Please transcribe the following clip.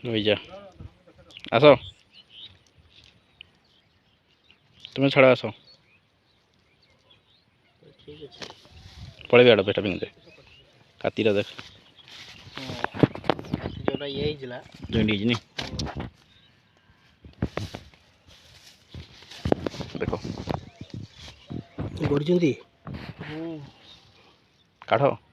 जा आस तुम छाड़ आस पड़े आड़ बेटा पिंगे कातीर देख जोटा ये जंडी नहीं देखो गढ़ काढ़